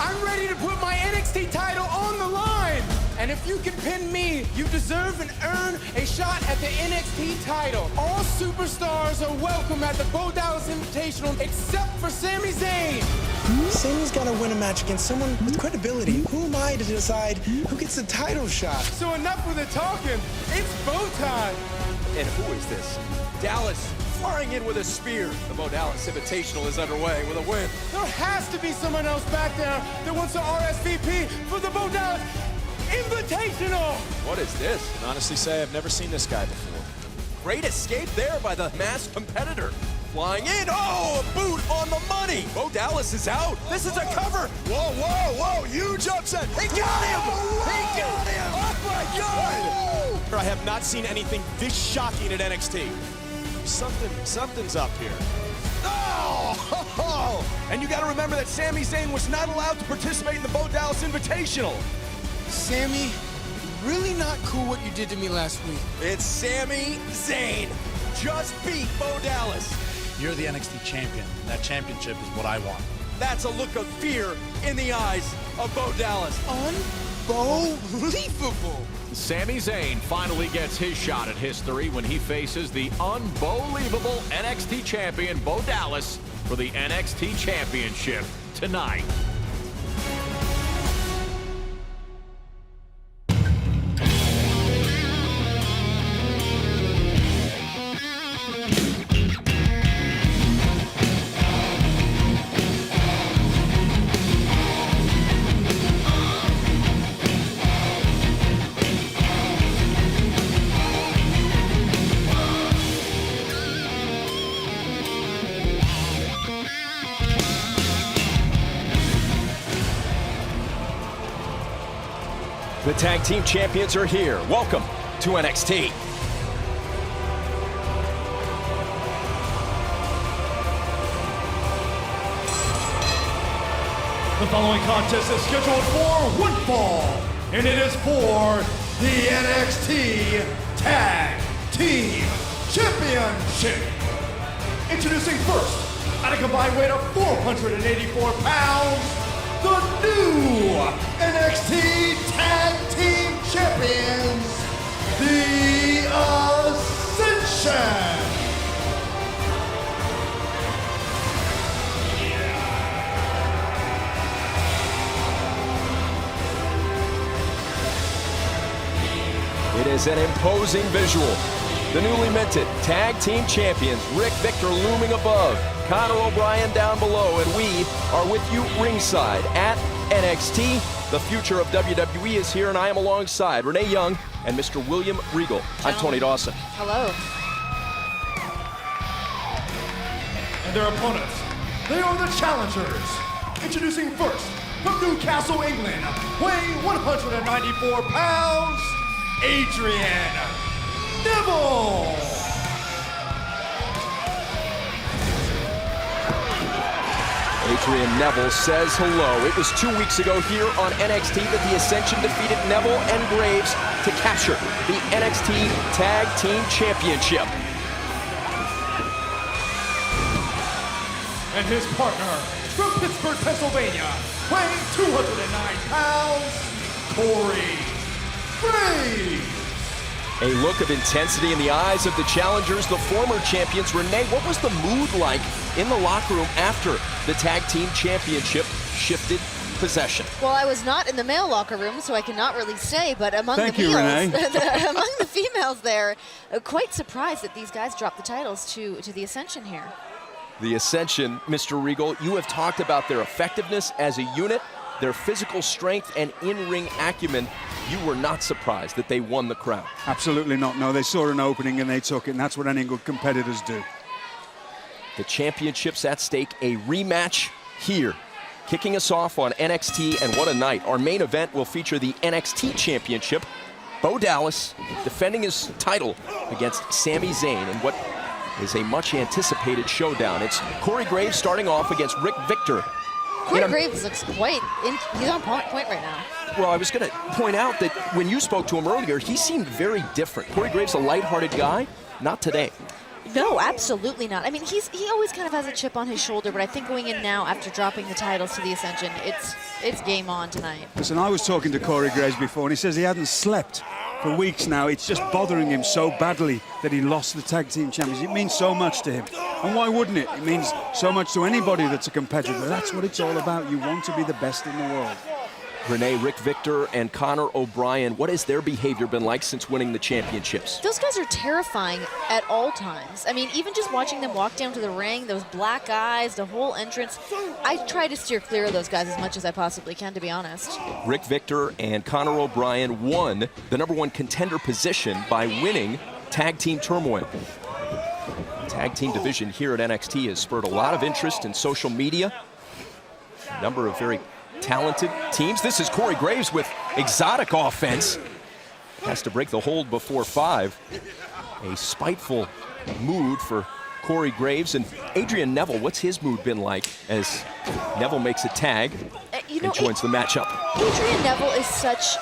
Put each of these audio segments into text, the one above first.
I'm ready to put my NXT title on the line. And if you can pin me, you deserve and earn a shot at the NXT title. All superstars are welcome at the Bo Dallas Invitational except for Sami Zayn. Sami's got to win a match against someone with credibility. Who am I to decide who gets the title shot? So enough with the talking. It's Bo time. And who is this? Dallas flying in with a spear. The Bo Dallas Invitational is underway with a win. There has to be someone else back there that wants to RSVP for the Bo Dallas Invitational. What is this? I can honestly say I've never seen this guy before. Great escape there by the masked competitor. Flying in, oh, a boot on the money. Bo Dallas is out. This is a cover. Whoa, whoa, whoa, huge upset. He got him. He got him. Oh my God. I have not seen anything this shocking at NXT. Something's up here. Oh! And you got to remember that Sami Zayn was not allowed to participate in the Bo Dallas Invitational. Sami, really not cool what you did to me last week. It's Sami Zayn. Just beat Bo Dallas. You're the NXT champion. That championship is what I want. That's a look of fear in the eyes of Bo Dallas. Unbelievable. Sami Zayn finally gets his shot at history when he faces the unbelievable NXT champion Bo Dallas for the NXT championship tonight. The tag team champions are here. Welcome to NXT. The following contest is scheduled for one fall, and it is for the NXT Tag Team Championship. Introducing first, at a combined weight of 484 pounds, the new NXT Tag Team Champions, the Ascension. It is an imposing visual. The newly minted Tag Team Champions, Rick Victor looming above, Conor O'Brien down below, and we are with you ringside at NXT. The future of WWE is here, and I am alongside Renee Young and Mr. William Regal. I'm Tony Dawson. Hello. And their opponents, they are the challengers. Introducing first, from Newcastle, England, weighing 194 pounds, Adrian Neville. Adrian Neville says hello. It was 2 weeks ago here on NXT that the Ascension defeated Neville and Graves to capture the NXT Tag Team Championship. And his partner, from Pittsburgh, Pennsylvania, weighing 209 pounds, Corey Graves. A look of intensity in the eyes of the challengers, the former champions. Renee, what was the mood like in the locker room after the Tag Team Championship shifted possession? Well, I was not in the male locker room, so I cannot really say, but among Thank the you, males, Renee. among the females there, quite surprised that these guys dropped the titles to the Ascension here. The Ascension, Mr. Regal, you have talked about their effectiveness as a unit, their physical strength and in-ring acumen. You were not surprised that they won the crown. Absolutely not. No, they saw an opening and they took it, and that's what any good competitors do. The championship's at stake, a rematch here. Kicking us off on NXT, and what a night. Our main event will feature the NXT Championship. Bo Dallas defending his title against Sami Zayn in what is a much-anticipated showdown. It's Corey Graves starting off against Rick Victor. Corey Graves looks he's on point right now. Well, I was going to point out that when you spoke to him earlier, he seemed very different. Corey Graves, a lighthearted guy, not today. No, absolutely not. I mean, he always kind of has a chip on his shoulder, but I think going in now after dropping the titles to the Ascension, it's game on tonight. Listen, I was talking to Corey Graves before, and he says he hadn't slept for weeks now. It's just bothering him so badly that he lost the tag team champions. It means so much to him. And why wouldn't it? It means so much to anybody that's a competitor. That's what it's all about. You want to be the best in the world. Renee, Rick Victor, and Conor O'Brien, what has their behavior been like since winning the championships? Those guys are terrifying at all times. I mean, even just watching them walk down to the ring, those black eyes, the whole entrance, I try to steer clear of those guys as much as I possibly can, to be honest. Rick Victor and Conor O'Brien won the #1 contender position by winning Tag Team Turmoil. The tag team division here at NXT has spurred a lot of interest in social media. A number of very talented teams. This is Corey Graves with exotic offense. Has to break the hold before 5. A spiteful mood for Corey Graves. And Adrian Neville, what's his mood been like as Neville makes a tag and joins the matchup? Adrian Neville is such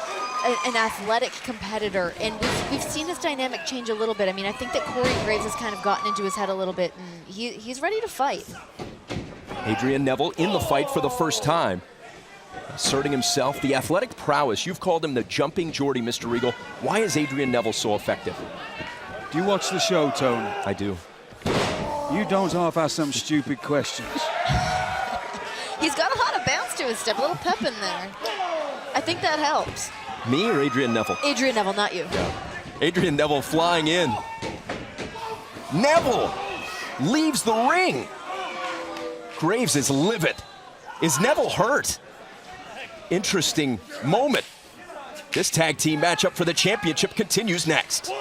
an athletic competitor, and we've seen his dynamic change a little bit. I mean, I think that Corey Graves has kind of gotten into his head a little bit, and he's ready to fight. Adrian Neville in the fight for the first time. Asserting himself, the athletic prowess. You've called him the jumping Geordie, Mr. Regal. Why is Adrian Neville so effective? Do you watch the show, Tony? I do. You don't half ask some stupid questions. He's got a lot of bounce to his step, a little pep in there. I think that helps. Me or Adrian Neville? Adrian Neville, not you. Yeah. Adrian Neville flying in. Neville leaves the ring. Graves is livid. Is Neville hurt? Interesting moment. This tag team matchup for the championship continues next.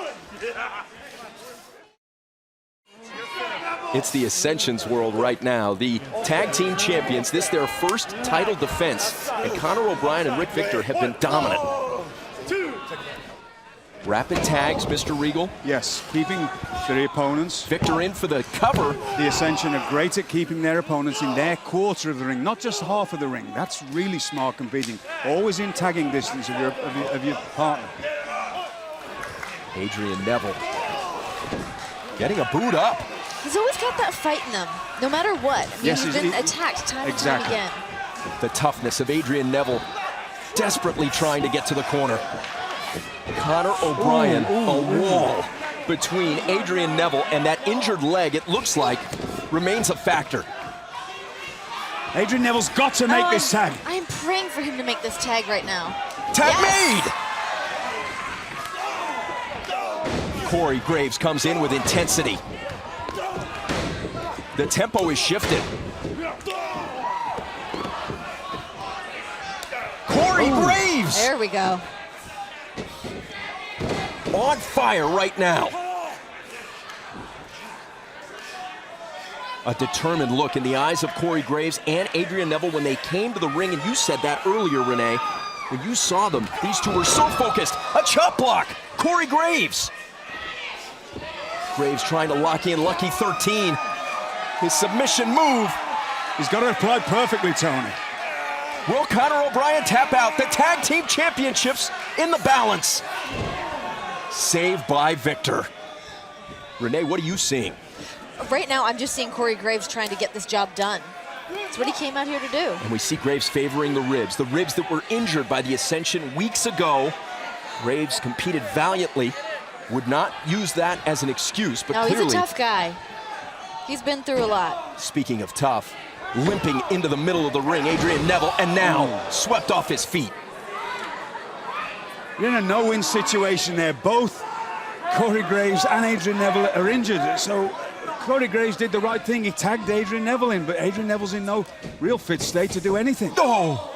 It's the Ascension's world right now. The tag team champions, this their first title defense. And Conor O'Brien and Rick Victor have been dominant. Rapid tags, Mr. Regal. Yes, keeping the opponents. Victor in for the cover. The Ascension are great at keeping their opponents in their quarter of the ring, not just half of the ring. That's really smart competing. Always in tagging distance of your partner. Adrian Neville getting a boot up. He's always got that fight in him, no matter what. I mean, Yes, he's been attacked time and time again. The toughness of Adrian Neville, desperately trying to get to the corner. Conor O'Brien, a wall between Adrian Neville and that injured leg, it looks like, remains a factor. Adrian Neville's got to make this tag. I am praying for him to make this tag right now. Tag made! Corey Graves comes in with intensity. The tempo is shifted. Corey Graves! There we go. On fire right now. A determined look in the eyes of Corey Graves and Adrian Neville when they came to the ring, and you said that earlier, Renee. When you saw them, these two were so focused. A chop block, Corey Graves. Graves trying to lock in Lucky 13. His submission move. He's got it applied perfectly, Tony. Will Conor O'Brien tap out? The tag team championships in the balance. Saved by Victor. Renee, what are you seeing? Right now, I'm just seeing Corey Graves trying to get this job done. That's what he came out here to do. And we see Graves favoring the ribs that were injured by the Ascension weeks ago. Graves competed valiantly, would not use that as an excuse, but no, clearly... he's a tough guy. He's been through a lot. Speaking of tough, limping into the middle of the ring, Adrian Neville, and now swept off his feet. You're in a no-win situation there. Both Corey Graves and Adrian Neville are injured, so Corey Graves did the right thing. He tagged Adrian Neville in, but Adrian Neville's in no real fit state to do anything. Oh!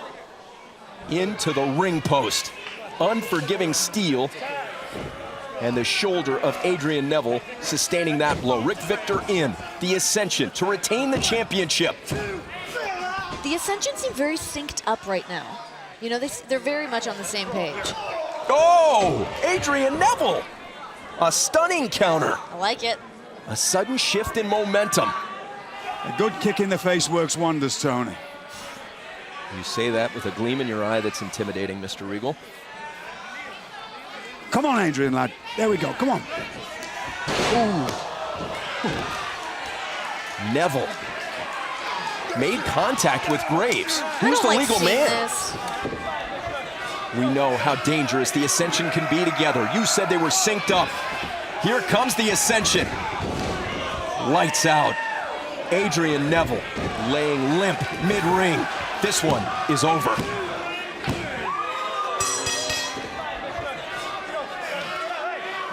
Into the ring post. Unforgiving steel. And the shoulder of Adrian Neville sustaining that blow. Rick Victor in. The Ascension to retain the championship. The Ascension seem very synced up right now. You know, they're very much on the same page. Oh! Adrian Neville! A stunning counter. I like it. A sudden shift in momentum. A good kick in the face works wonders, Tony. You say that with a gleam in your eye that's intimidating, Mr. Regal. Come on, Adrian, lad. There we go. Come on. Neville made contact with Graves. Who's I don't the like legal seeing man? this. We know how dangerous the Ascension can be together. You said they were synced up. Here comes the Ascension. Lights out. Adrian Neville laying limp mid-ring. This one is over.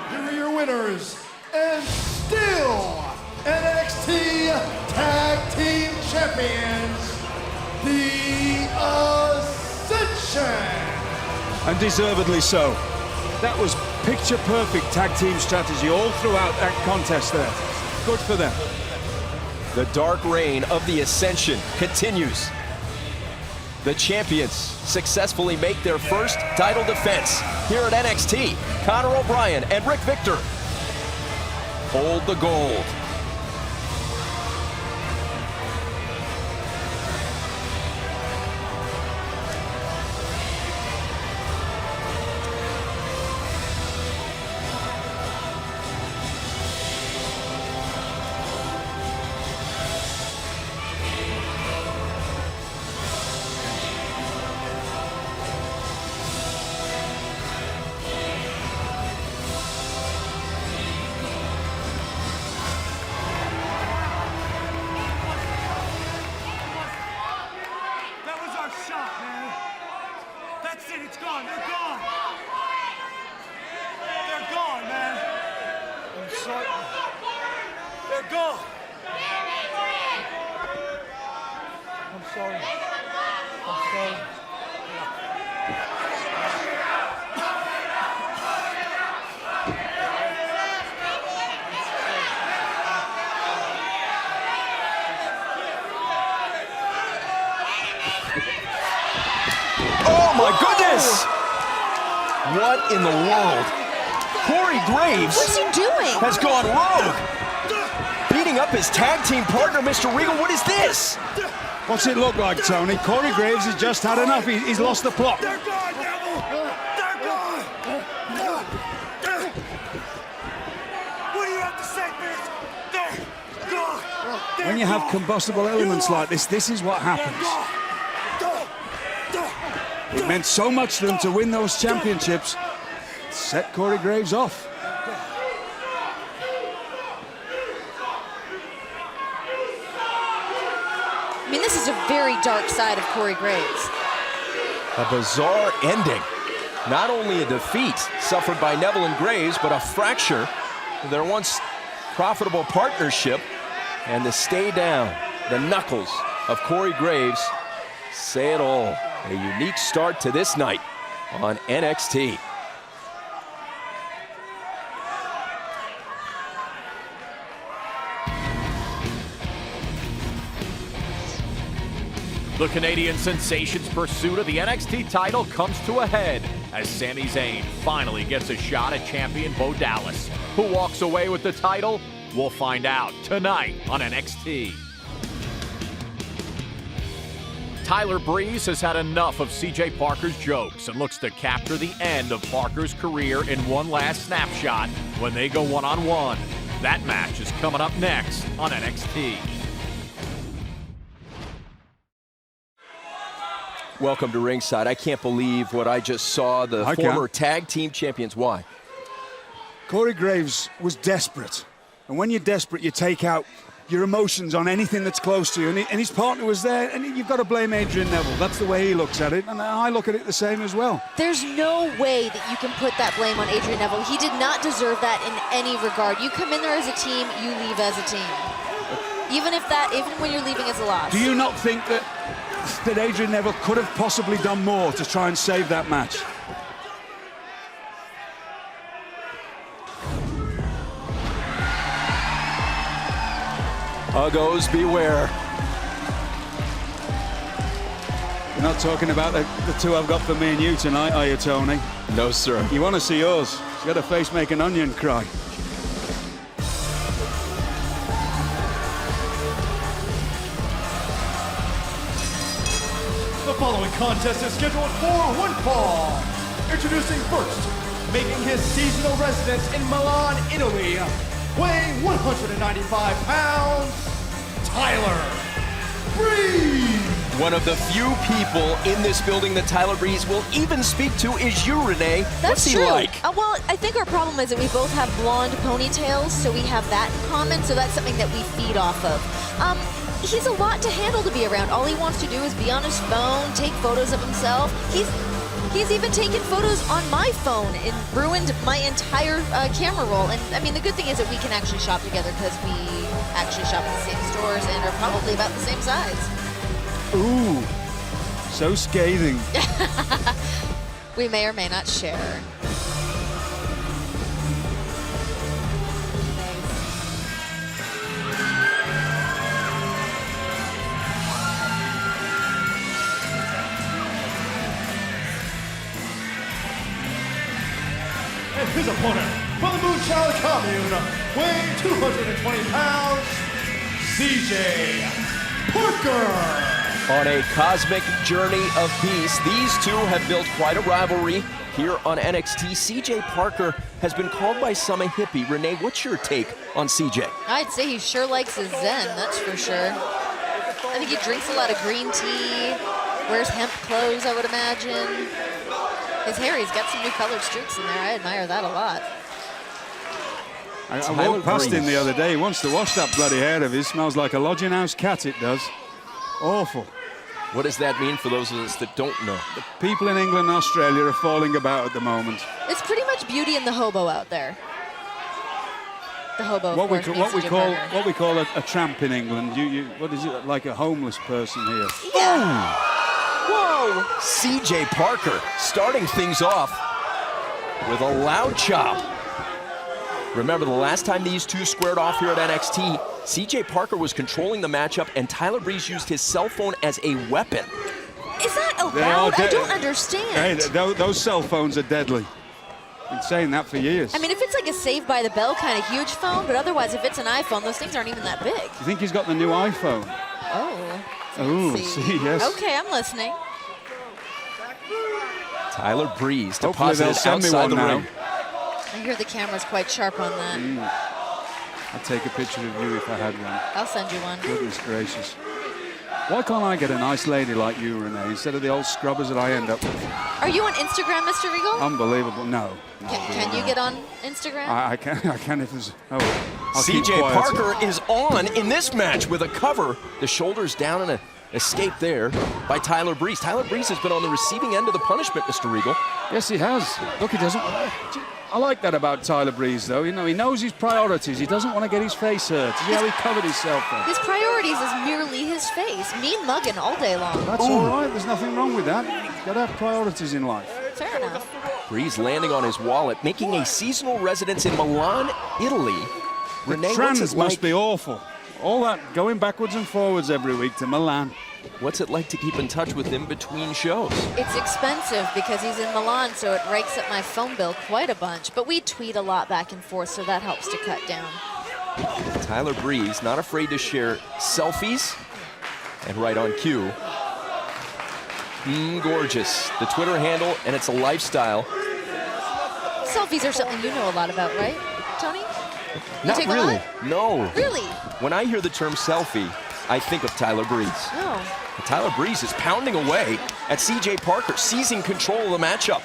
Here are your winners, and still NXT Tag Team Champions, the Ascension. And deservedly so. That was picture-perfect tag team strategy all throughout that contest there. Good for them. The dark reign of the Ascension continues. The champions successfully make their first title defense here at NXT. Conor O'Brien and Rick Victor hold the gold. That's it, it's gone, they're gone. They're gone, man. I'm sorry. They're gone. I'm sorry. I'm sorry. Oh my goodness! What in the world? Corey Graves What's he doing? has gone rogue. Beating up his tag team partner, Mr. Regal. What is this? What's it look like, Tony? Corey Graves has just had enough. He's lost the plot. They're gone, Neville. They're gone. What do you have to say, Vince? They're gone. They're When you have gone. combustible elements like this is what happens. It meant so much to them to win those championships. Set Corey Graves off. I mean, this is a very dark side of Corey Graves. A bizarre ending. Not only a defeat suffered by Neville and Graves, but a fracture of their once profitable partnership. And to stay down, the knuckles of Corey Graves say it all. A unique start to this night on NXT. The Canadian sensation's pursuit of the NXT title comes to a head as Sami Zayn finally gets a shot at champion Bo Dallas. Who walks away with the title? We'll find out tonight on NXT. Tyler Breeze has had enough of CJ Parker's jokes and looks to capture the end of Parker's career in one last snapshot when they go one-on-one. That match is coming up next on NXT. Welcome to ringside. I can't believe what I just saw. The former tag team champions. Why? Corey Graves was desperate. And when you're desperate, you take out your emotions on anything that's close to you. And his partner was there, and you've got to blame Adrian Neville. That's the way he looks at it, and I look at it the same as well. There's no way that you can put that blame on Adrian Neville. He did not deserve that in any regard. You come in there as a team, you leave as a team. Even when you're leaving as a loss. Do you not think that Adrian Neville could have possibly done more to try and save that match? Uggos beware. You're not talking about the two I've got for me and you tonight, are you, Tony? No, sir. You want to see yours? You got a face make an onion cry. The following contest is scheduled for one fall. Introducing first, making his seasonal residence in Milan, Italy, weighing 195 pounds, Tyler Breeze. One of the few people in this building that Tyler Breeze will even speak to is you, Renee. That's What's he true. like? Well, I think our problem is that we both have blonde ponytails, so we have that in common, so that's something that we feed off of. He's a lot to handle to be around. All he wants to do is be on his phone, take photos of himself. He's even taken photos on my phone and ruined my entire camera roll. And I mean, the good thing is that we can actually shop together because we actually shop at the same stores and are probably about the same size. Ooh, so scathing. We may or may not share. And his opponent from the Moonchild Commune, weighing 220 pounds, CJ Parker. On a cosmic journey of peace, these two have built quite a rivalry here on NXT. CJ Parker has been called by some a hippie. Renee, what's your take on CJ? I'd say he sure likes his zen, that's for sure. I think he drinks a lot of green tea, wears hemp clothes, I would imagine. His hair, he's got some new colored streaks in there. I admire that a lot. I walked past him the other day. He wants to wash that bloody hair of his. Smells like a lodging house cat, it does. Awful. What does that mean for those of us that don't know? The people in England and Australia are falling about at the moment. It's pretty much Beauty and the Hobo out there. The hobo, What we call a tramp in England. What is it, like a homeless person here? Yeah. Whoa! CJ Parker starting things off with a loud chop. Remember, the last time these two squared off here at NXT, CJ Parker was controlling the matchup and Tyler Breeze used his cell phone as a weapon. Is that allowed? I don't understand. Hey, those cell phones are deadly. Been saying that for years. I mean, if it's like a Saved by the Bell kind of huge phone, but otherwise, if it's an iPhone, those things aren't even that big. You think he's got the new iPhone? Oh. Oh, see, yes. Okay, I'm listening. Tyler Breeze Hopefully they'll deposited send me outside one the now. ring. I hear the camera's quite sharp on that. I'd take a picture of you if I had one. I'll send you one. Goodness gracious. Why can't I get a nice lady like you, Renee, instead of the old scrubbers that I end up with? Are you on Instagram, Mr. Regal? Unbelievable. No. Can you get on Instagram? I can if there's... Oh, I'll keep CJ quiet. Parker is on in this match with a cover. The shoulders down and an escape there by Tyler Breeze. Tyler Breeze has been on the receiving end of the punishment, Mr. Regal. Yes, he has. Look, he doesn't... I like that about Tyler Breeze, though. You know, he knows his priorities. He doesn't want to get his face hurt. See how he covered himself there? His priorities is merely his face. Mean mugging all day long. That's all right. There's nothing wrong with that. You've got to have priorities in life. Fair enough. Breeze landing on his wallet, making a seasonal residence in Milan, Italy. Renee, what's Trans it like? must be awful. All that going backwards and forwards every week to Milan. What's it like to keep in touch with him between shows? It's expensive because he's in Milan, so it rakes up my phone bill quite a bunch. But we tweet a lot back and forth, so that helps to cut down. Tyler Breeze, not afraid to share selfies, and right on cue. Gorgeous. The Twitter handle, and it's a lifestyle. Selfies are something you know a lot about, right, Tony? You Not take a really. lot? No. Really? When I hear the term selfie, I think of Tyler Breeze. Oh. Tyler Breeze is pounding away at CJ Parker, seizing control of the matchup.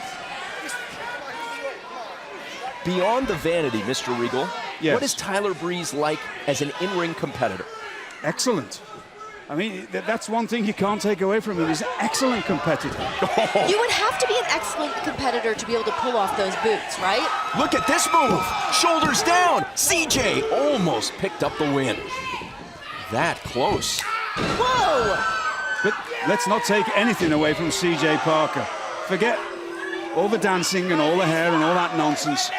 Beyond the vanity, Mr. Regal, yes. What is Tyler Breeze like as an in-ring competitor? Excellent. I mean, that's one thing you can't take away from him. He's an excellent competitor. You would have to be an excellent competitor to be able to pull off those boots, right? Look at this move. Shoulders down. CJ almost picked up the win. That close. Whoa! But let's not take anything away from CJ Parker. Forget all the dancing and all the hair and all that nonsense.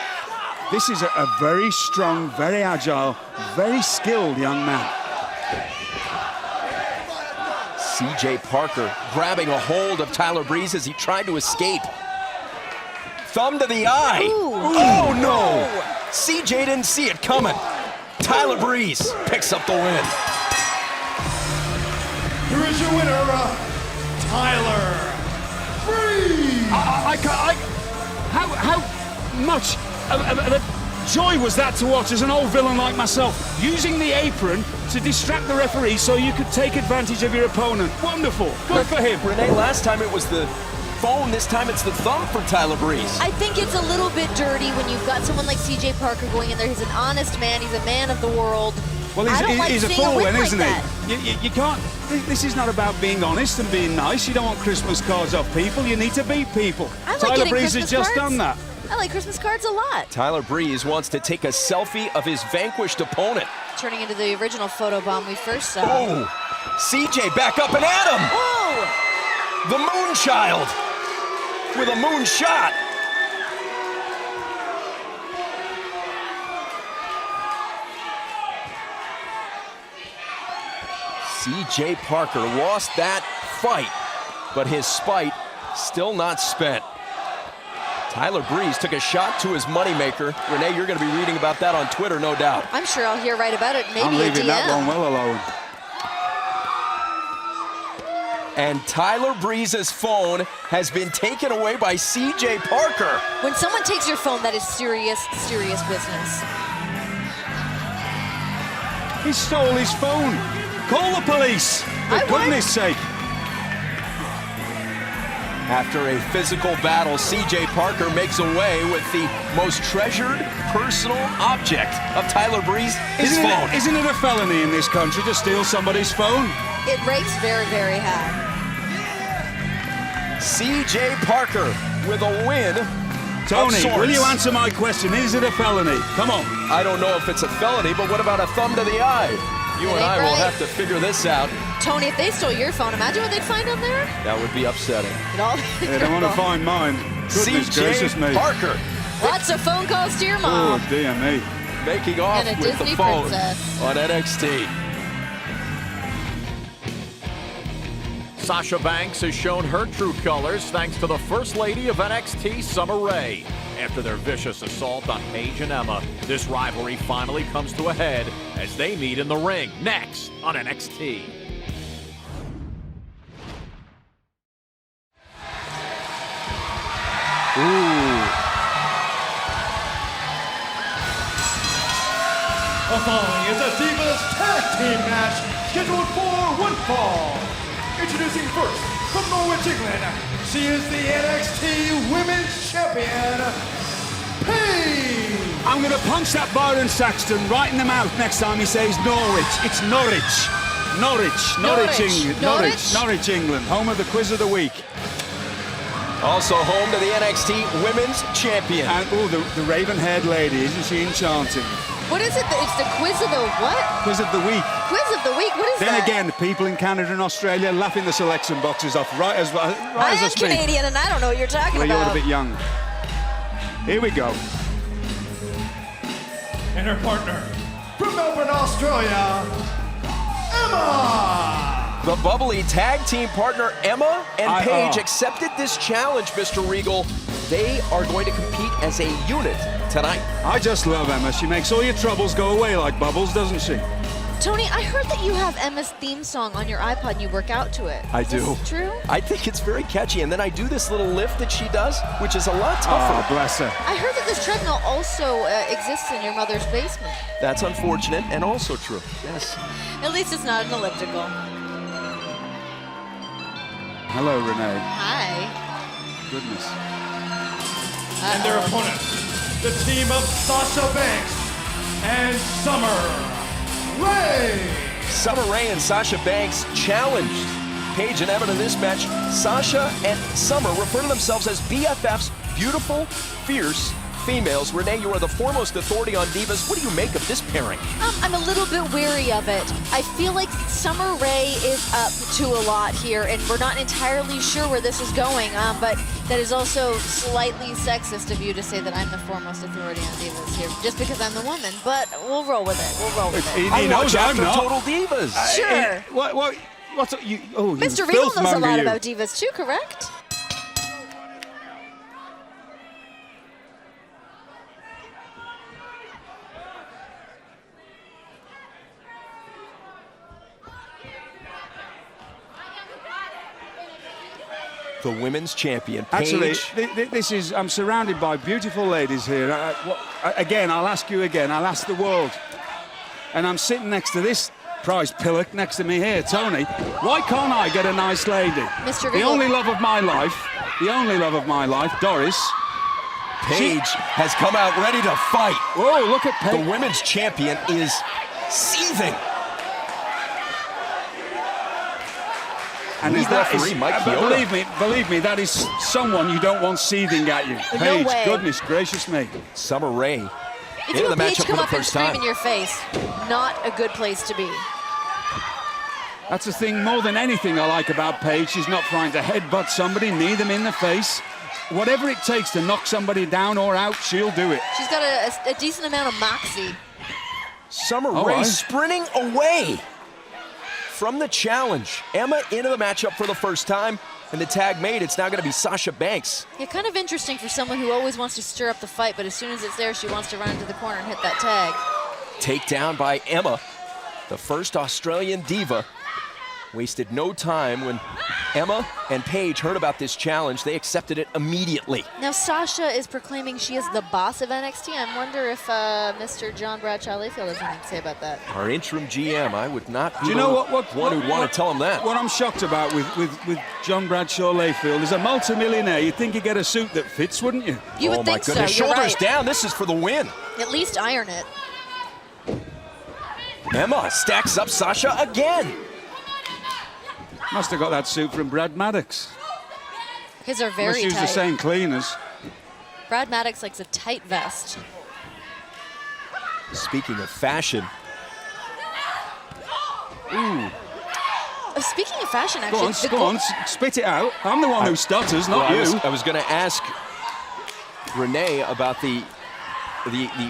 This is a very strong, very agile, very skilled young man. CJ Parker grabbing a hold of Tyler Breeze as he tried to escape. Thumb to the eye. Ooh. Oh no! CJ didn't see it coming. Tyler Breeze picks up the win. Here is your winner, Tyler Breeze. How much of a joy was that to watch as an old villain like myself, using the apron to distract the referee so you could take advantage of your opponent. Wonderful. Good for him. Renee, last time it was the phone, this time it's the thumb for Tyler Breeze. I think it's a little bit dirty when you've got someone like CJ Parker going in there. He's an honest man. He's a man of the world. Well, he's a fool then, isn't he? You can't, this is not about being honest and being nice. You don't want Christmas cards off people. You need to beat people. Tyler Breeze has just done that. I like Christmas cards a lot. Tyler Breeze wants to take a selfie of his vanquished opponent. Turning into the original photobomb we first saw. Oh, CJ back up and at him. Oh! The Moonchild with a moon shot. CJ Parker lost that fight, but his spite still not spent. Tyler Breeze took a shot to his moneymaker. Renee, you're going to be reading about that on Twitter, no doubt. I'm sure I'll hear right about it. Maybe I'm leaving a DM. that one well alone. And Tyler Breeze's phone has been taken away by CJ Parker. When someone takes your phone, that is serious, serious business. He stole his phone. Call the police, for goodness sake. After a physical battle, CJ Parker makes away with the most treasured personal object of Tyler Breeze, his phone. Isn't it a felony in this country to steal somebody's phone? It rates very, very high. CJ Parker with a win. Tony, will you answer my question? Is it a felony? Come on. I don't know if it's a felony, but what about a thumb to the eye? You and I will have to figure this out. Tony, if they stole your phone, imagine what they'd find on there. That would be upsetting. They don't want to find mine. Goodness gracious me. Parker. Lots of phone calls to your mom. Oh, dear me. Making off And a with Disney the phone princess. on NXT. Sasha Banks has shown her true colors thanks to the First Lady of NXT, Summer Rae. After their vicious assault on Paige and Emma, this rivalry finally comes to a head as they meet in the ring next on NXT. The following is a Divas Tag Team match scheduled for one fall. Introducing first, from Norwich, England, she is the NXT Women's Champion, Paige. I'm going to punch that Byron Saxton right in the mouth next time he says Norwich. It's Norwich. Norwich, England. Home of the Quiz of the Week. Also home to the NXT Women's Champion. And, the raven-haired lady, isn't she enchanting? What is it? It's the quiz of the what? Quiz of the week. Quiz of the week? What is that? Then again, the people in Canada and Australia laughing the selection boxes off right as I am speak. Canadian and I don't know what you're talking Well, about. you're a bit young. Here we go. And her partner, from Melbourne, Australia, Emma. The bubbly tag team partner Emma and Paige accepted this challenge, Mr. Regal. They are going to compete as a unit tonight. I just love Emma. She makes all your troubles go away like bubbles, doesn't she? Tony, I heard that you have Emma's theme song on your iPod and you work out to it. I Is do. this true? I think it's very catchy. And then I do this little lift that she does, which is a lot tougher. Oh, bless her. I heard that this treadmill also exists in your mother's basement. That's unfortunate and also true. Yes. At least it's not an elliptical. Hello, Renee. Hi. Goodness. And their opponents, the team of Sasha Banks and Summer Rae. Summer Rae and Sasha Banks challenged Paige and Emma in this match. Sasha and Summer refer to themselves as BFFs, beautiful, fierce females. Renee, you are the foremost authority on Divas. What do you make of this pairing? I'm a little bit wary of it. I feel like Summer Rae is up to a lot here, and we're not entirely sure where this is going, but that is also slightly sexist of you to say that I'm the foremost authority on Divas here, just because I'm the woman, but we'll roll with it. We'll roll with it. He knows I'm not. Total Divas. Sure. What's you? Oh, you Mr. Regal knows a lot you. about Divas too, correct? the women's champion, Paige. Actually, this is, I'm surrounded by beautiful ladies here. Again, I'll ask you again, I'll ask the world. And I'm sitting next to this prize pillock next to me here, Tony. Why can't I get a nice lady? Mr. The only love of my life, Doris. Paige has come out ready to fight. Whoa, look at Paige. The women's champion is seething. And Lead referee Mike Chioda. believe me, that is someone you don't want seething at you. No Paige, way. goodness gracious me. Summer Rae If into you the Paige matchup for come the up and first scream time. in your face, not a good place to be. That's the thing more than anything I like about Paige. She's not trying to headbutt somebody, knee them in the face. Whatever it takes to knock somebody down or out, she'll do it. She's got a decent amount of moxie. Summer Rae sprinting away from the challenge. Emma into the matchup for the first time, and the tag made. It's now going to be Sasha Banks. Yeah, kind of interesting for someone who always wants to stir up the fight, but as soon as it's there, she wants to run into the corner and hit that tag. Takedown by Emma, the first Australian diva. Wasted no time when Emma and Paige heard about this challenge. They accepted it immediately. Now, Sasha is proclaiming she is the boss of NXT. I wonder if Mr. John Bradshaw Layfield has anything to say about that. Our interim GM, I would not be Do you know one who'd want to tell him that. What I'm shocked about with John Bradshaw Layfield is a multimillionaire. You'd think he'd get a suit that fits, wouldn't you? You would Oh my think so, goodness, you're shoulders right. down. This is for the win. At least iron it. Emma stacks up Sasha again. Must have got that suit from Brad Maddox. His are very Must use tight. the same cleaners. Brad Maddox likes a tight vest. Speaking of fashion. Speaking of fashion, actually. Go on, spit it out. I'm the one who stutters, not you. I was going to ask Renee about the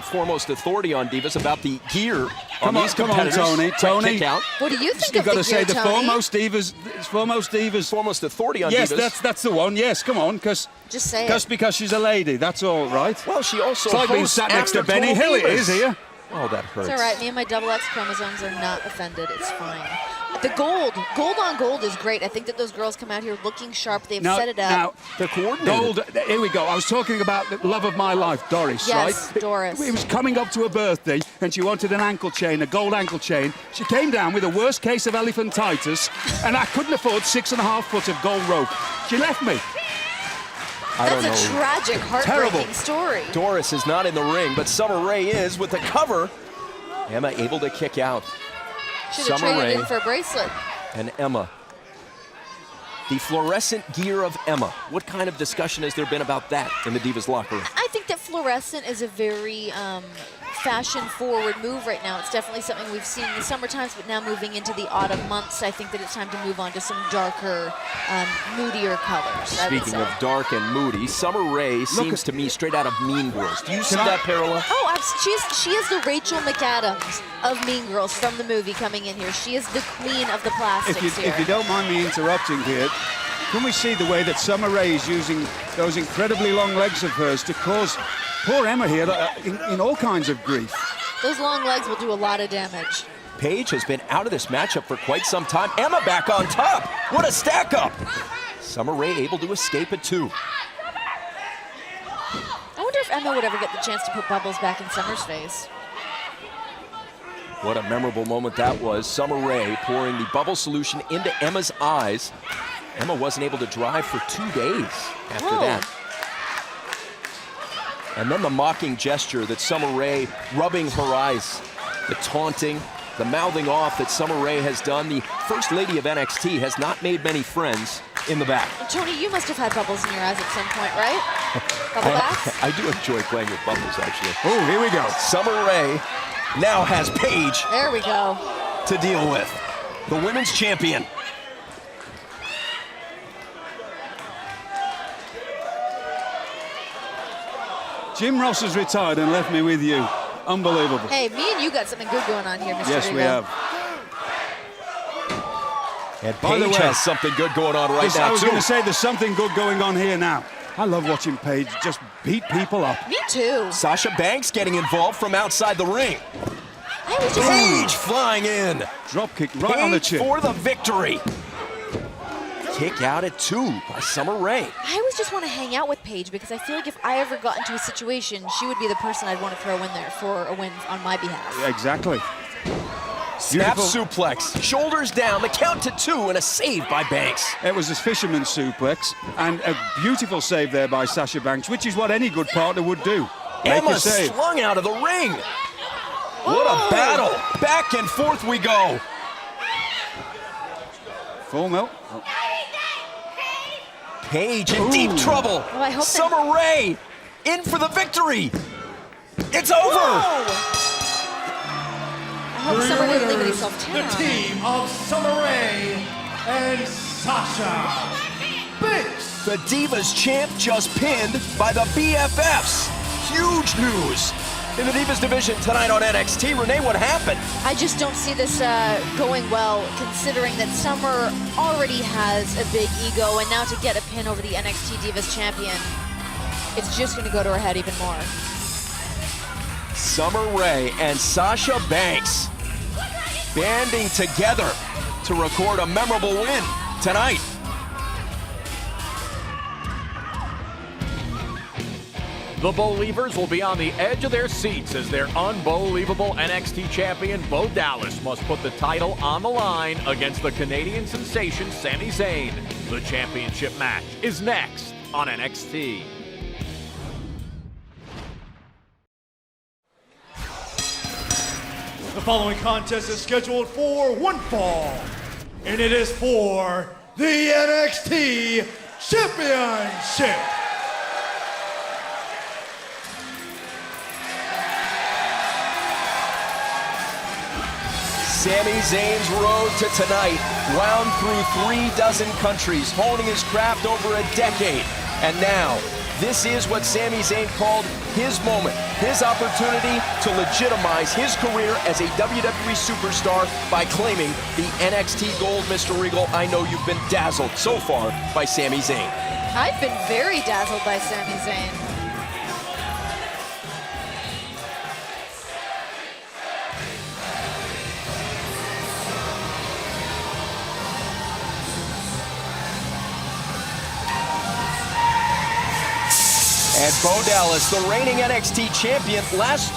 foremost authority on Divas, about the gear on these competitors. Tony. Kick out. What do you think You've of got the to say gear, the Tony? foremost divas. Foremost authority on yes, Divas. that's the one. Yes, come on, Just say just it. because she's a lady. That's all right. Well, she also It's like being hosts sat next to After Benny 12 Hill. It Divas. is here. Oh, that hurts. It's all right. Me and my double X chromosomes are not offended. It's fine. The gold on gold is great. I think that those girls come out here looking sharp. They've set it up. Now, they're coordinated. Gold, here we go. I was talking about the love of my life, Doris, Yes, right? Doris. It was coming up to her birthday, and she wanted an ankle chain, a gold ankle chain. She came down with the worst case of elephantitis, and I couldn't afford 6.5 foot of gold rope. She left me. That's a tragic, heartbreaking story. Doris is not in the ring, but Summer Rae is with the cover. Emma able to kick out. Should have Summer traded Rae in for a bracelet. and Emma. The fluorescent gear of Emma. What kind of discussion has there been about that in the Divas locker room? I think that fluorescent is a very fashion-forward move right now. It's definitely something we've seen in the summer times, but now moving into the autumn months, I think that it's time to move on to some darker, moodier colors. I would Speaking say. of dark and moody, Summer Rae seems to me straight out of Mean Girls. Do you see that parallel? Oh, she is the Rachel McAdams of Mean Girls from the movie coming in here. She is the queen of the plastics here. If you don't mind me interrupting here, can we see the way that Summer Rae is using those incredibly long legs of hers to cause poor Emma here in all kinds of grief? Those long legs will do a lot of damage. Paige has been out of this matchup for quite some time. Emma back on top. What a stack up. Summer Rae able to escape it too. I wonder if Emma would ever get the chance to put bubbles back in Summer's face. What a memorable moment that was. Summer Rae pouring the bubble solution into Emma's eyes. Emma wasn't able to drive for 2 days after that. And then the mocking gesture that Summer Rae rubbing her eyes, the taunting, the mouthing off that Summer Rae has done. The First Lady of NXT has not made many friends in the back. Tony, you must have had bubbles in your eyes at some point, right? Bubble baths? I do enjoy playing with bubbles, actually. Oh, here we go. Summer Rae now has Paige There we go. to deal with. The women's champion. Jim Ross has retired and left me with you. Unbelievable. Hey, me and you got something good going on here, Mr. Yes, we Rigo. have. And By the Paige way, has something good going on right now, I was too. going to say there's something good going on here now. I love watching Paige just beat people up. Me too. Sasha Banks getting involved from outside the ring. I was just Paige flying in. Drop kick right on the Paige chin. for the victory. Kick out at 2 by Summer Rae. I always just want to hang out with Paige because I feel like if I ever got into a situation, she would be the person I'd want to throw in there for a win on my behalf. Yeah, exactly. Snap suplex, shoulders down, the count to 2, and a save by Banks. It was a fisherman suplex, and a beautiful save there by Sasha Banks, which is what any good partner would do. Make Emma a save. slung out of the ring. What a battle. Back and forth we go. Full melt. Oh. Paige in deep trouble. Oh, I hope Summer Rae in for the victory. It's over. I hope Summer didn't leave herself The down. team of Summer Rae and Sasha Banks. The Divas champ just pinned by the BFFs. Huge news. In the Divas division tonight on NXT, Renee, what happened? I just don't see this going well, considering that Summer already has a big ego, and now to get a pin over the NXT Divas champion, it's just going to go to her head even more. Summer Rae and Sasha Banks banding together to record a memorable win tonight. The Believers will be on the edge of their seats as their unbelievable NXT champion Bo Dallas must put the title on the line against the Canadian sensation Sami Zayn. The championship match is next on NXT. The following contest is scheduled for one fall, and it is for the NXT Championship. Sami Zayn's road to tonight wound through 36 countries, honing his craft over a decade. And now, this is what Sami Zayn called his moment, his opportunity to legitimize his career as a WWE superstar by claiming the NXT Gold. Mr. Regal, I know you've been dazzled so far by Sami Zayn. I've been very dazzled by Sami Zayn. And Bo Dallas, the reigning NXT champion. Last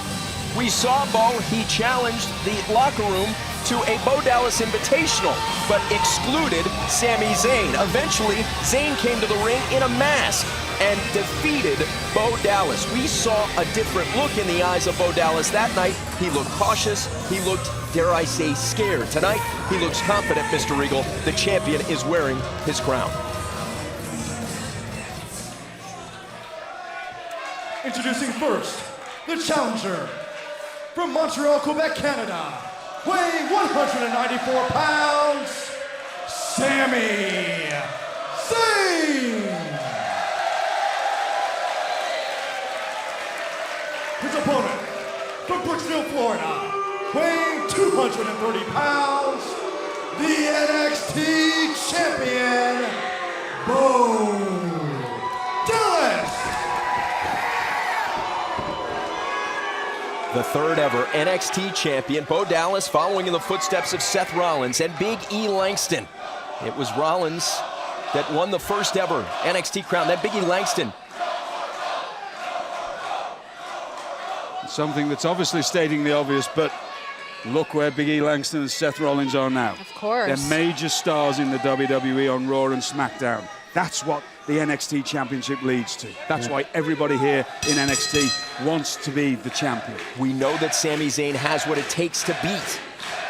we saw Bo, he challenged the locker room to a Bo Dallas Invitational, but excluded Sami Zayn. Eventually, Zayn came to the ring in a mask and defeated Bo Dallas. We saw a different look in the eyes of Bo Dallas that night. He looked cautious. He looked, dare I say, scared. Tonight, he looks confident, Mr. Regal. The champion is wearing his crown. Introducing first, the challenger from Montreal, Quebec, Canada, weighing 194 pounds, Sami Zayn. His opponent from Brooksville, Florida, weighing 230 pounds, the NXT champion, Bo Dallas. The third ever NXT champion, Bo Dallas, following in the footsteps of Seth Rollins and Big E Langston. It was Rollins that won the first ever NXT crown, then Big E Langston. Something that's obviously stating the obvious, but look where Big E Langston and Seth Rollins are now. Of course. They're major stars in the WWE on Raw and SmackDown. That's what the NXT Championship leads to. That's why everybody here in NXT wants to be the champion. We know that Sami Zayn has what it takes to beat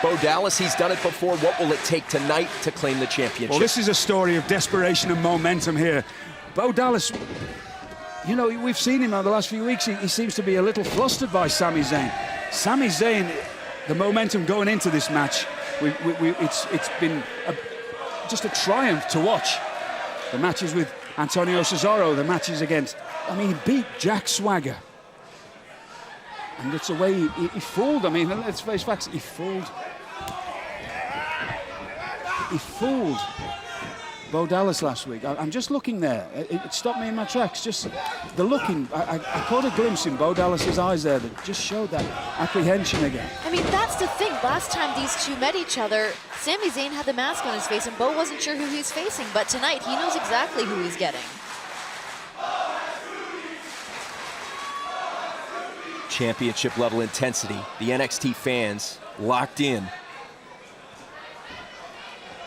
Bo Dallas. He's done it before. What will it take tonight to claim the championship? Well, this is a story of desperation and momentum here. Bo Dallas, you know, we've seen him over the last few weeks. He seems to be a little flustered by Sami Zayn. Sami Zayn, the momentum going into this match, it's been just a triumph to watch. The matches with Antonio Cesaro, the matches against, I mean, he beat Jack Swagger. And it's a way he fooled, I mean, let's face facts, he fooled Bo Dallas last week. I'm just looking there. It stopped me in my tracks. Just the looking. I caught a glimpse in Bo Dallas's eyes there that just showed that apprehension again. I mean, that's the thing. Last time these two met each other, Sami Zayn had the mask on his face and Bo wasn't sure who he's facing. But tonight, he knows exactly who he's getting. Championship level intensity. The NXT fans locked in.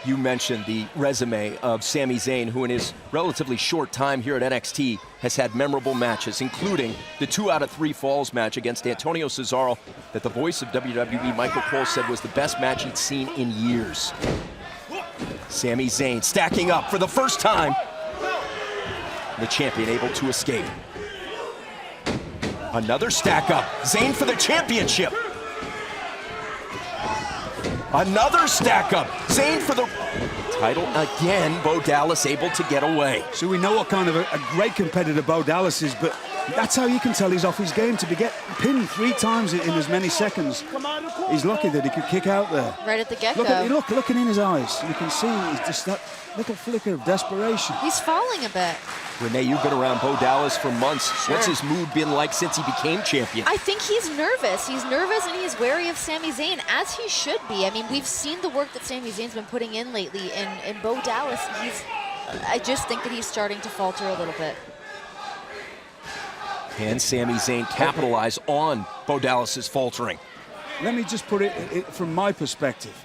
You mentioned the resume of Sami Zayn, who in his relatively short time here at NXT has had memorable matches, including the 2 out of 3 falls match against Antonio Cesaro that the voice of WWE, Michael Cole, said was the best match he'd seen in years. Sami Zayn stacking up for the first time. The champion able to escape. Another stack up. Zayn for the championship. Another stack up. Zayn for the title again. Bo Dallas able to get away. So we know what kind of a great competitor Bo Dallas is, but that's how you can tell he's off his game, to be pinned 3 times in as many seconds. He's lucky that he could kick out there. Right at the get-go. Looking in his eyes. You can see he's just that little flicker of desperation. He's falling a bit. Renee, you've been around Bo Dallas for months. Sure. What's his mood been like since he became champion? I think he's nervous. He's nervous and he's wary of Sami Zayn, as he should be. I mean, we've seen the work that Sami Zayn's been putting in lately, and Bo Dallas, I just think that he's starting to falter a little bit. Can Sami Zayn capitalize on Bo Dallas's faltering? Let me just put it from my perspective.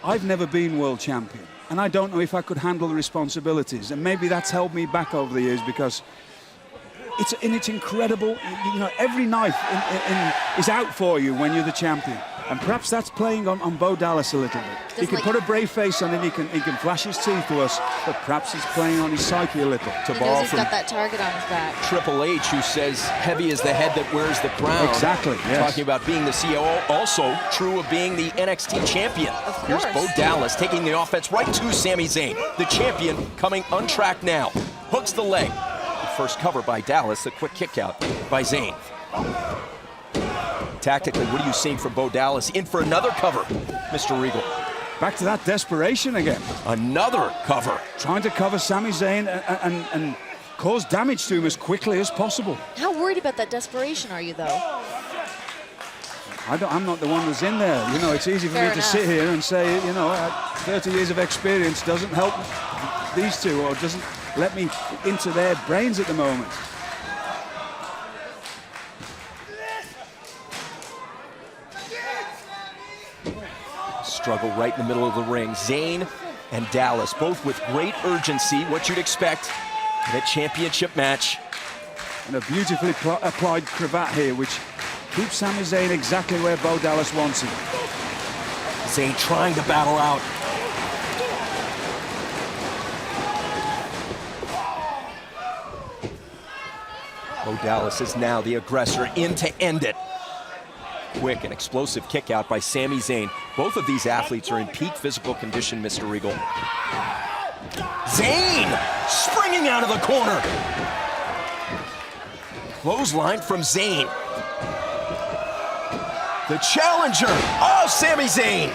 I've never been world champion, and I don't know if I could handle the responsibilities, and maybe that's held me back over the years, because it's incredible. You know, every knife is out for you when you're the champion, and perhaps that's playing on Bo Dallas a little bit. He can put a brave face on it, he can flash his teeth to us, but perhaps it's playing on his psyche a little. To borrow he's from got that target on his back. Triple H, who says heavy is the head that wears the crown. Exactly, yes. Talking about being the COO, also true of being the NXT champion. Here's Bo Dallas taking the offense right to Sami Zayn. The champion coming untracked now. Hooks the leg. The first cover by Dallas, a quick kick out by Zayn. Tactically, what are you seeing from Bo Dallas? In for another cover, Mr. Regal. Back to that desperation again. Another cover. Trying to cover Sami Zayn and cause damage to him as quickly as possible. How worried about that desperation are you, though? I'm not the one that's in there. You know, it's easy for me to sit here and say, you know, 30 years of experience doesn't help these two, or doesn't let me into their brains at the moment. Struggle right in the middle of the ring. Zayn and Dallas, both with great urgency, what you'd expect in a championship match. And a beautifully applied cravat here, which keeps Sami Zayn exactly where Bo Dallas wants him. Zayn trying to battle out. Bo Dallas is now the aggressor, in to end it. Quick and explosive kick out by Sami Zayn. Both of these athletes are in peak physical condition, Mr. Regal. Zayn springing out of the corner. Clothesline from Zayn. The challenger. Oh, Sami Zayn.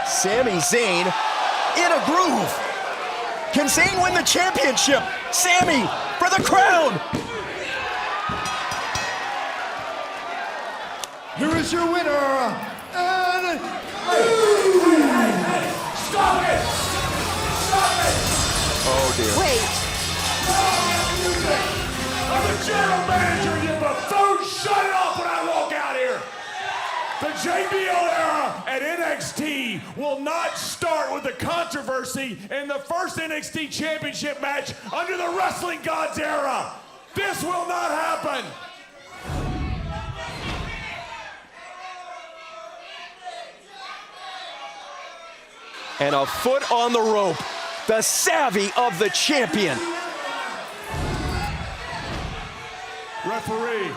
Sami Zayn in a groove. Can Zayn win the championship? Sami for the crown. Here is your winner, and hey, stop it! Stop it! Oh dear. Wait. I'm the general manager, you buffoon! Shut it off when I walk out here! The JBL era at NXT will not start with the controversy in the first NXT championship match under the Wrestling Gods era. This will not happen. And a foot on the rope. The savvy of the champion. Referee,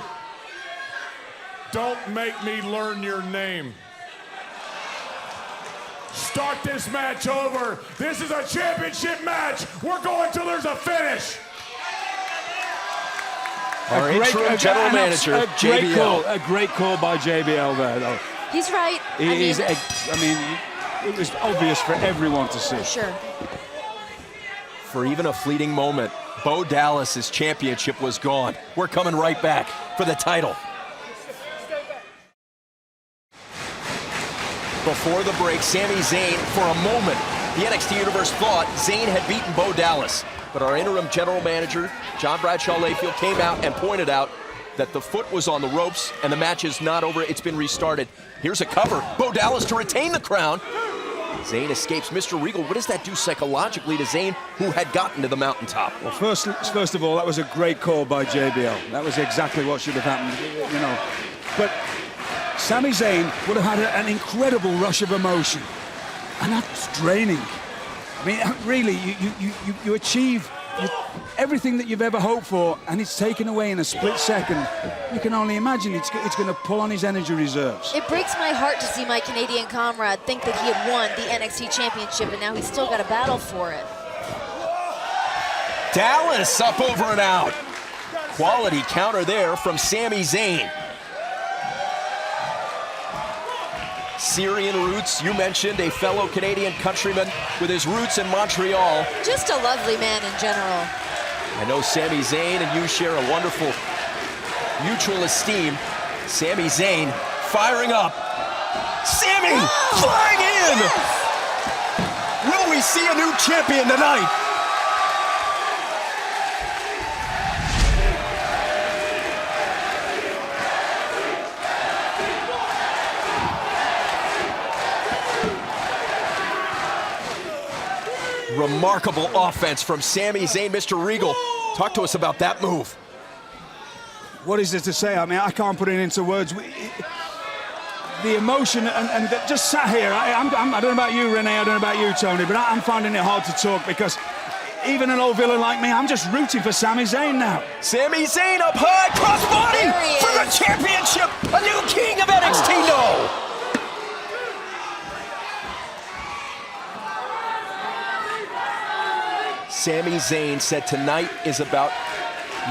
don't make me learn your name. Start this match over. This is a championship match. We're going till there's a finish. Our interim general manager, JBL. A great call by JBL there, though. He's right. I mean, it was obvious for everyone to see. Sure. For even a fleeting moment, Bo Dallas's championship was gone. We're coming right back for the title. Before the break, Sami Zayn, for a moment, the NXT Universe thought Zayn had beaten Bo Dallas. But our interim general manager, John Bradshaw Layfield, came out and pointed out that the foot was on the ropes and the match is not over. It's been restarted. Here's a cover. Bo Dallas to retain the crown. Zayn escapes Mr. Regal. What does that do psychologically to Zayn, who had gotten to the mountaintop? Well, first of all, that was a great call by JBL. That was exactly what should have happened, you know. But Sami Zayn would have had an incredible rush of emotion, and that's draining. I mean, really, you achieve everything that you've ever hoped for, and it's taken away in a split second. You can only imagine it's going to pull on his energy reserves. It breaks my heart to see my Canadian comrade think that he had won the NXT Championship, and now he's still got a battle for it. Dallas up, over, and out. Quality counter there from Sami Zayn. Syrian roots, you mentioned, a fellow Canadian countryman with his roots in Montreal. Just a lovely man in general. I know Sami Zayn and you share a wonderful mutual esteem. Sami Zayn firing up. Sami flying in! Yes! Will we see a new champion tonight? Remarkable offense from Sami Zayn. Mr. Regal, talk to us about that move. What is there to say? I mean, I can't put it into words. The emotion and just sat here. I don't know about you, Renee, I don't know about you, Tony, but I'm finding it hard to talk because even an old villain like me, I'm just rooting for Sami Zayn now. Sami Zayn up high, crossbody for the championship. A new king of NXT, no. Sami Zayn said tonight is about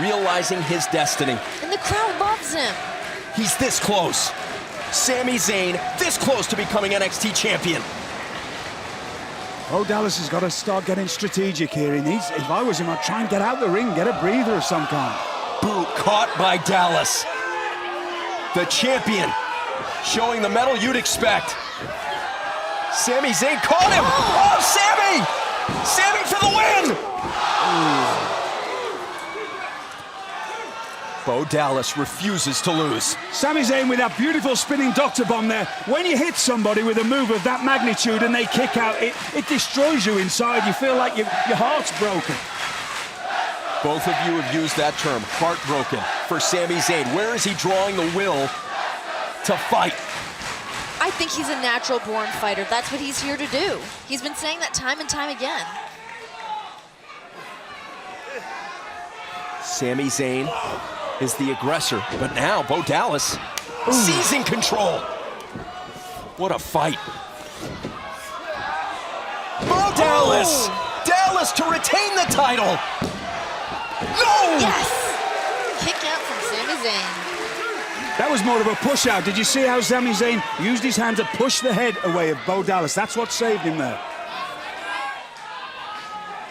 realizing his destiny. And the crowd loves him. He's this close. Sami Zayn this close to becoming NXT champion. Oh, Dallas has got to start getting strategic here. He needs, if I was him, I'd try and get out the ring, get a breather of some kind. Boot caught by Dallas. The champion showing the mettle you'd expect. Sami Zayn caught him. Oh, Sami! Sami for the win! Bo Dallas refuses to lose. Sami Zayn with that beautiful spinning doctor bomb there. When you hit somebody with a move of that magnitude and they kick out, it destroys you inside. You feel like your heart's broken. Both of you have used that term, heartbroken, for Sami Zayn. Where is he drawing the will to fight? I think he's a natural-born fighter. That's what he's here to do. He's been saying that time and time again. Sami Zayn is the aggressor, but now Bo Dallas seizing control. What a fight. Bo Dallas! Dallas to retain the title! No! Yes! Kick out from Sami Zayn. That was more of a push out. Did you see how Sami Zayn used his hand to push the head away of Bo Dallas? That's what saved him there.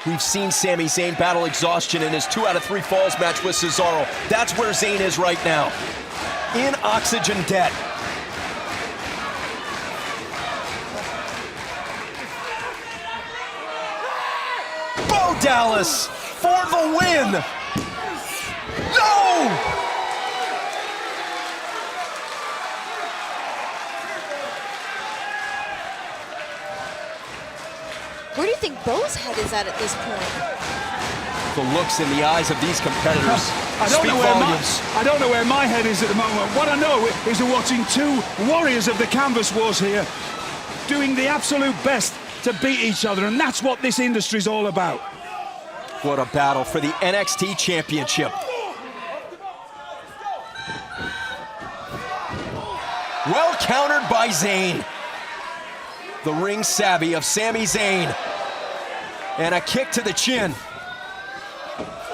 We've seen Sami Zayn battle exhaustion in his 2 out of 3 falls match with Cesaro. That's where Zayn is right now, in oxygen debt. Bo Dallas for the win. No! Where do you think Bo's head is at this point? The looks in the eyes of these competitors speak volumes. I don't know where my head is at the moment. What I know is we're watching 2 warriors of the canvas wars here doing the absolute best to beat each other, and that's what this industry's all about. What a battle for the NXT Championship. Well countered by Zayn. The ring savvy of Sami Zayn. And a kick to the chin.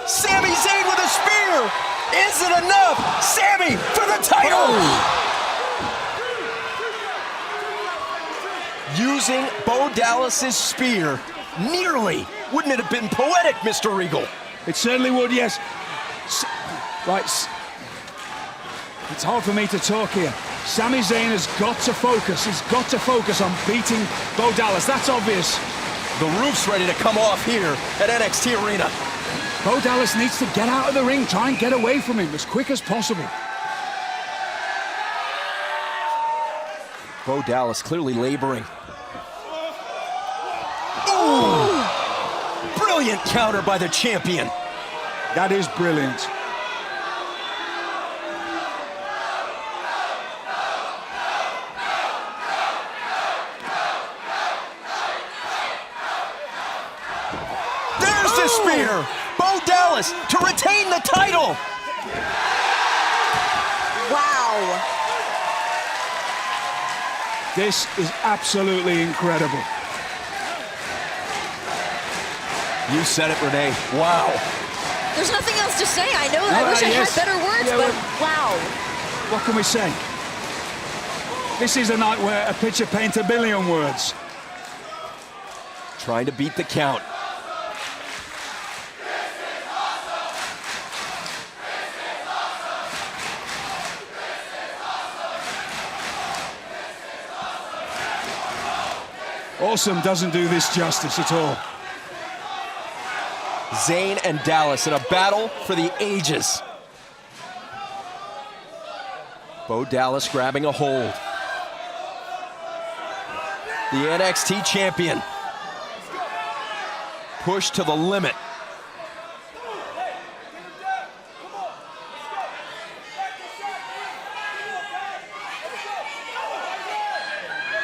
Sami Zayn with a spear! Is it enough? Sami for the title! using Bo Dallas's spear. Nearly. Wouldn't it have been poetic, Mr. Regal? It certainly would, yes. Right. It's hard for me to talk here. Sami Zayn has got to focus. He's got to focus on beating Bo Dallas. That's obvious. The roof's ready to come off here at NXT Arena. Bo Dallas needs to get out of the ring, try and get away from him as quick as possible. Bo Dallas clearly laboring. Ooh! Brilliant counter by the champion. That is brilliant. There's the spear! Bo Dallas to retain the title! Wow. This is absolutely incredible. You said it, Renee. Wow. There's nothing else to say. I know. I wish I had better words, but wow. What can we say? This is a night where a picture paints a billion words. Trying to beat the count. Awesome doesn't do this justice at all. Zayn and Dallas in a battle for the ages. Bo Dallas grabbing a hold. The NXT champion. Pushed to the limit.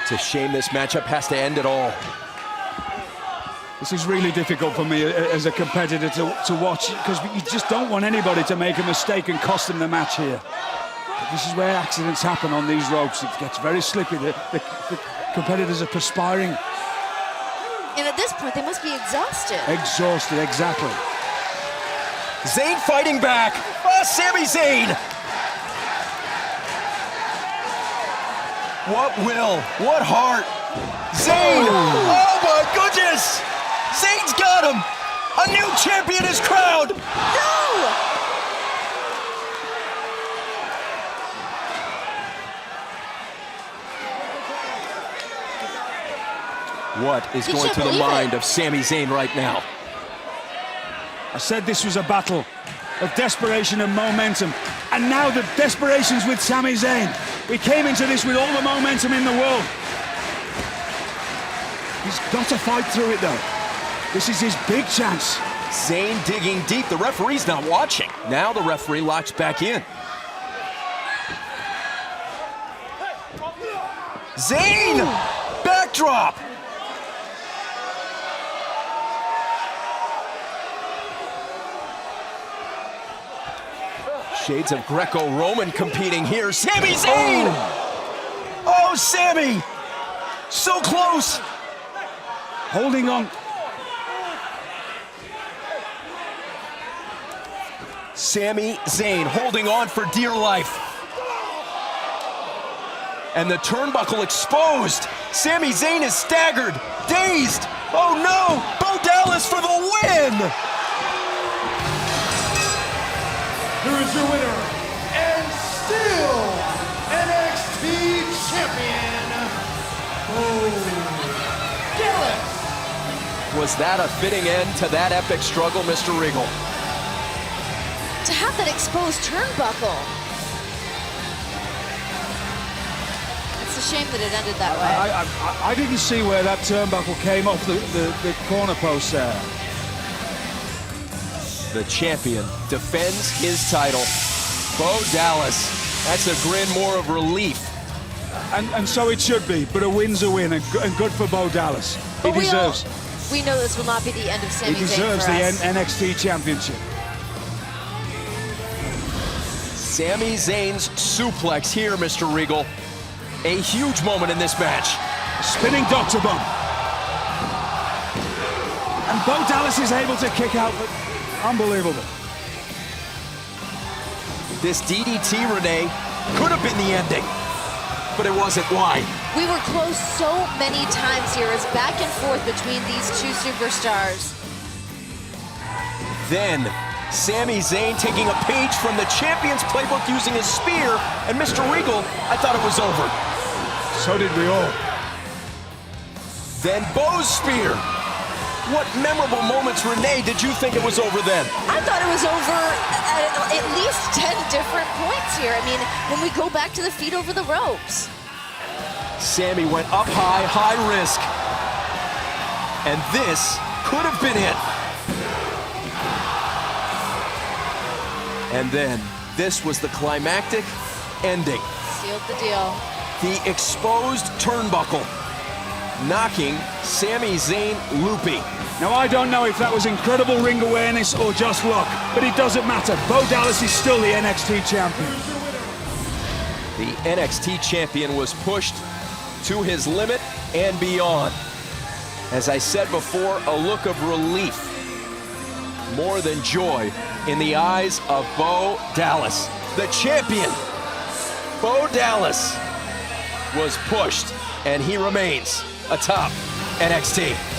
It's a shame this matchup has to end it all. This is really difficult for me as a competitor to watch, because you just don't want anybody to make a mistake and cost them the match here. But this is where accidents happen on these ropes. It gets very slippy. The competitors are perspiring. And at this point, they must be exhausted. Exhausted, exactly. Zayn fighting back. Oh, Sami Zayn. What will? What heart? Zayn! Oh my goodness! Zayn's got him! A new champion is crowned! No! What is going through the mind of Sami Zayn right now? I said this was a battle of desperation and momentum, and now the desperation's with Sami Zayn. We came into this with all the momentum in the world. He's got to fight through it, though. This is his big chance. Zayn digging deep. The referee's not watching. Now the referee locks back in. Zayn! Backdrop! Shades of Greco-Roman competing here. Sami Zayn! Oh, Sami! So close! Holding on. Sami Zayn holding on for dear life. And the turnbuckle exposed. Sami Zayn is staggered, dazed. Oh no! Bo Dallas for the win! Here is your winner, and still NXT champion, Bo Dallas. Was that a fitting end to that epic struggle, Mr. Regal? To have that exposed turnbuckle. It's a shame that it ended that way. I didn't see where that turnbuckle came off the corner post there. The champion defends his title. Bo Dallas, that's a grin more of relief. And so it should be, but a win's a win, and good for Bo Dallas. He deserves. We know this will not be the end of Sami Zayn. He deserves the NXT championship. Sami Zayn's suplex here, Mr. Regal. A huge moment in this match. Spinning Dr. Bomb. And Bo Dallas is able to kick out, but unbelievable. This DDT, Renee, could have been the ending. but it wasn't. Why? We were close so many times here as back and forth between these two superstars. Then, Sami Zayn taking a page from the champion's playbook using his spear, and Mr. Regal, I thought it was over. So did we all. Then Bo's spear. What memorable moments, Renee, did you think it was over then? I thought it was over at least 10 different points here. I mean, when we go back to the feet over the ropes. Sami went up high, high risk. And this could have been it. And then, this was the climactic ending. Sealed the deal. The exposed turnbuckle, knocking Sami Zayn loopy. Now, I don't know if that was incredible ring awareness or just luck, but it doesn't matter. Bo Dallas is still the NXT champion. The NXT champion was pushed to his limit and beyond. As I said before, a look of relief, more than joy, in the eyes of Bo Dallas. The champion, Bo Dallas, was pushed, and he remains atop NXT.